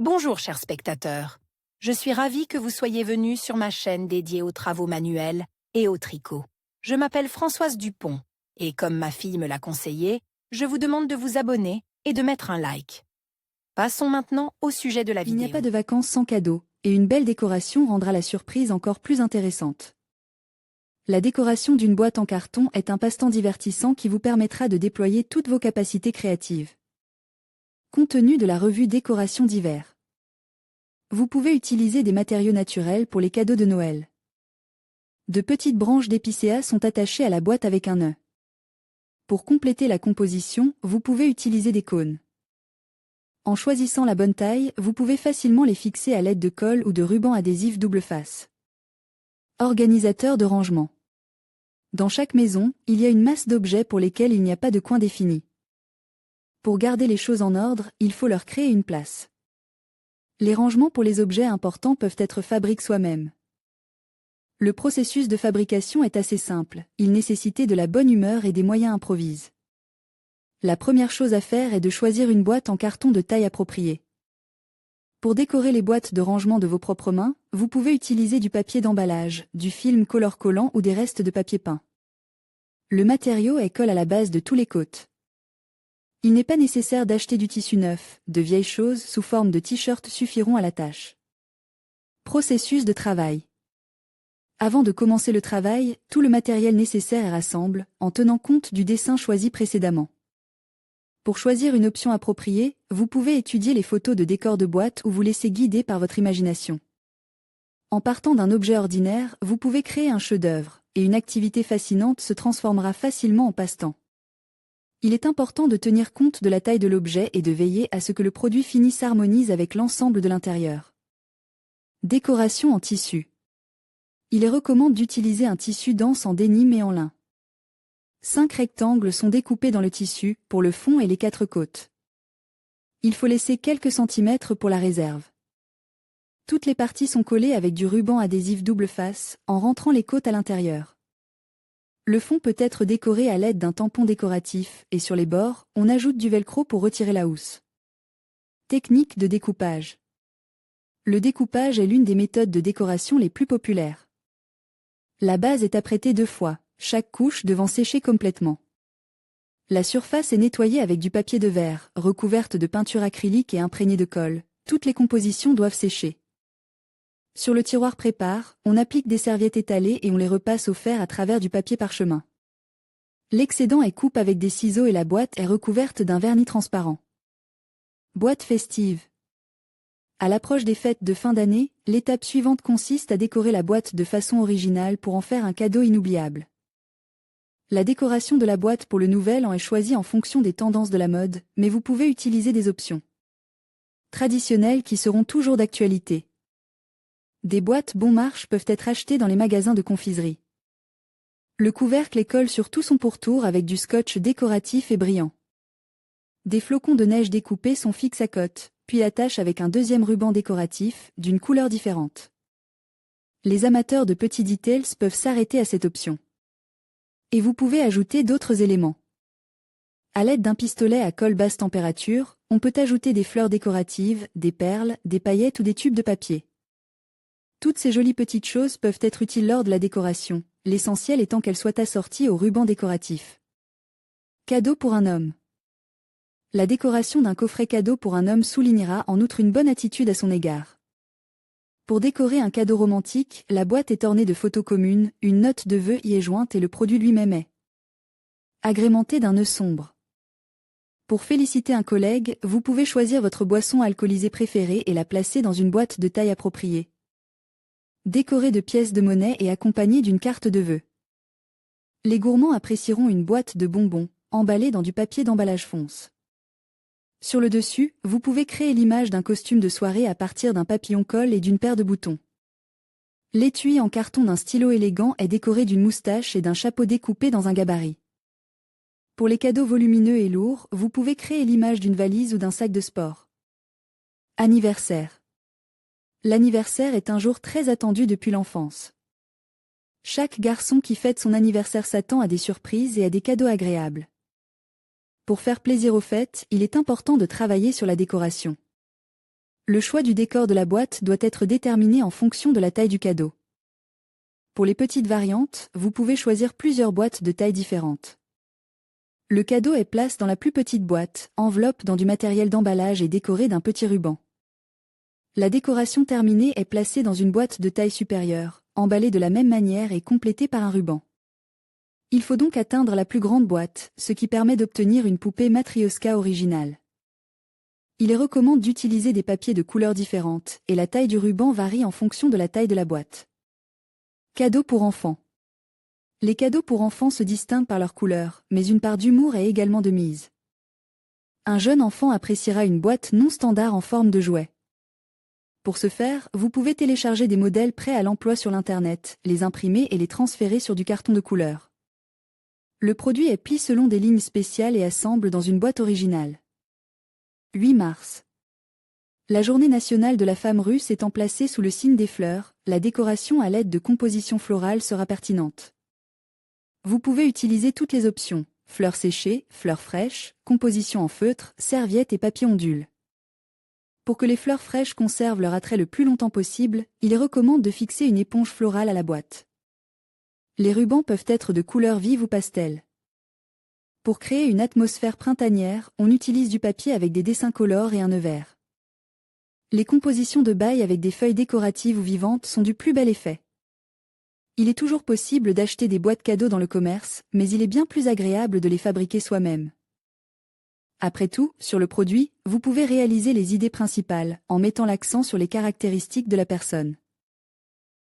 Bonjour chers spectateurs, je suis ravie que vous soyez venus sur ma chaîne dédiée aux travaux manuels et au tricot. Je m'appelle Françoise Dupont et comme ma fille me l'a conseillé, je vous demande de vous abonner et de mettre un like. Passons maintenant au sujet de la Il vidéo. n'y a pas de vacances sans cadeau, et une belle décoration rendra la surprise encore plus intéressante. La décoration d'une boîte en carton est un passe-temps divertissant qui vous permettra de déployer toutes vos capacités créatives. Contenu de la revue Décoration d'hiver. Vous pouvez utiliser des matériaux naturels pour les cadeaux de Noël. De petites branches d'épicéa sont attachées à la boîte avec un nœud. Pour compléter la composition, vous pouvez utiliser des cônes. En choisissant la bonne taille, vous pouvez facilement les fixer à l'aide de colle ou de ruban adhésif double face. Organisateur de rangement. Dans chaque maison, il y a une masse d'objets pour lesquels il n'y a pas de coin défini. Pour garder les choses en ordre, il faut leur créer une place. Les rangements pour les objets importants peuvent être fabriqués soi-même. Le processus de fabrication est assez simple, il nécessitait de la bonne humeur et des moyens improvisés. La première chose à faire est de choisir une boîte en carton de taille appropriée. Pour décorer les boîtes de rangement de vos propres mains, vous pouvez utiliser du papier d'emballage, du film color collant ou des restes de papier peint. Le matériau est colle à la base de tous les côtes. Il n'est pas nécessaire d'acheter du tissu neuf, de vieilles choses sous forme de t-shirt suffiront à la tâche. Processus de travail. Avant de commencer le travail, tout le matériel nécessaire est rassemblé, en tenant compte du dessin choisi précédemment. Pour choisir une option appropriée, vous pouvez étudier les photos de décors de boîte ou vous laisser guider par votre imagination. En partant d'un objet ordinaire, vous pouvez créer un chef-d'œuvre, et une activité fascinante se transformera facilement en passe-temps. Il est important de tenir compte de la taille de l'objet et de veiller à ce que le produit fini s'harmonise avec l'ensemble de l'intérieur. Décoration en tissu. Il est recommandé d'utiliser un tissu dense en dénime et en lin. 5 rectangles sont découpés dans le tissu, pour le fond et les 4 côtes. Il faut laisser quelques centimètres pour la réserve. Toutes les parties sont collées avec du ruban adhésif double face, en rentrant les côtes à l'intérieur. Le fond peut être décoré à l'aide d'un tampon décoratif, et sur les bords, on ajoute du velcro pour retirer la housse. Technique de découpage. Le découpage est l'une des méthodes de décoration les plus populaires. La base est apprêtée 2 fois, chaque couche devant sécher complètement. La surface est nettoyée avec du papier de verre, recouverte de peinture acrylique et imprégnée de colle. Toutes les compositions doivent sécher. Sur le tiroir prépare, on applique des serviettes étalées et on les repasse au fer à travers du papier parchemin. L'excédent est coupé avec des ciseaux et la boîte est recouverte d'un vernis transparent. Boîte festive. À l'approche des fêtes de fin d'année, l'étape suivante consiste à décorer la boîte de façon originale pour en faire un cadeau inoubliable. La décoration de la boîte pour le nouvel an est choisie en fonction des tendances de la mode, mais vous pouvez utiliser des options traditionnelles qui seront toujours d'actualité. Des boîtes bon marche peuvent être achetées dans les magasins de confiserie. Le couvercle est collé sur tout son pourtour avec du scotch décoratif et brillant. Des flocons de neige découpés sont fixes à côte, puis attachent avec un deuxième ruban décoratif, d'une couleur différente. Les amateurs de petits details peuvent s'arrêter à cette option. Et vous pouvez ajouter d'autres éléments. À l'aide d'un pistolet à colle basse température, on peut ajouter des fleurs décoratives, des perles, des paillettes ou des tubes de papier. Toutes ces jolies petites choses peuvent être utiles lors de la décoration, l'essentiel étant qu'elles soient assorties au ruban décoratif. Cadeau pour un homme. La décoration d'un coffret cadeau pour un homme soulignera en outre une bonne attitude à son égard. Pour décorer un cadeau romantique, la boîte est ornée de photos communes, une note de vœux y est jointe et le produit lui-même est agrémenté d'un nœud sombre. Pour féliciter un collègue, vous pouvez choisir votre boisson alcoolisée préférée et la placer dans une boîte de taille appropriée. Décorée de pièces de monnaie et accompagnée d'une carte de vœux. Les gourmands apprécieront une boîte de bonbons, emballée dans du papier d'emballage fonce. Sur le dessus, vous pouvez créer l'image d'un costume de soirée à partir d'un papillon-colle et d'une paire de boutons. L'étui en carton d'un stylo élégant est décoré d'une moustache et d'un chapeau découpé dans un gabarit. Pour les cadeaux volumineux et lourds, vous pouvez créer l'image d'une valise ou d'un sac de sport. Anniversaire. L'anniversaire est un jour très attendu depuis l'enfance. Chaque garçon qui fête son anniversaire s'attend à des surprises et à des cadeaux agréables. Pour faire plaisir aux fêtes, il est important de travailler sur la décoration. Le choix du décor de la boîte doit être déterminé en fonction de la taille du cadeau. Pour les petites variantes, vous pouvez choisir plusieurs boîtes de tailles différentes. Le cadeau est placé dans la plus petite boîte, enveloppe dans du matériel d'emballage et décoré d'un petit ruban. La décoration terminée est placée dans une boîte de taille supérieure, emballée de la même manière et complétée par un ruban. Il faut donc atteindre la plus grande boîte, ce qui permet d'obtenir une poupée Matryoshka originale. Il est recommandé d'utiliser des papiers de couleurs différentes, et la taille du ruban varie en fonction de la taille de la boîte. Cadeaux pour enfants. Les cadeaux pour enfants se distinguent par leur couleur, mais une part d'humour est également de mise. Un jeune enfant appréciera une boîte non standard en forme de jouet. Pour ce faire, vous pouvez télécharger des modèles prêts à l'emploi sur l'Internet, les imprimer et les transférer sur du carton de couleur. Le produit est plié selon des lignes spéciales et assemble dans une boîte originale. 8 mars. La journée nationale de la femme russe étant placée sous le signe des fleurs, la décoration à l'aide de compositions florales sera pertinente. Vous pouvez utiliser toutes les options, fleurs séchées, fleurs fraîches, compositions en feutre, serviettes et papier ondule. Pour que les fleurs fraîches conservent leur attrait le plus longtemps possible, il est recommandé de fixer une éponge florale à la boîte. Les rubans peuvent être de couleur vive ou pastel. Pour créer une atmosphère printanière, on utilise du papier avec des dessins colores et un nœud vert. Les compositions de bail avec des feuilles décoratives ou vivantes sont du plus bel effet. Il est toujours possible d'acheter des boîtes cadeaux dans le commerce, mais il est bien plus agréable de les fabriquer soi-même. Après tout, sur le produit, vous pouvez réaliser les idées principales, en mettant l'accent sur les caractéristiques de la personne.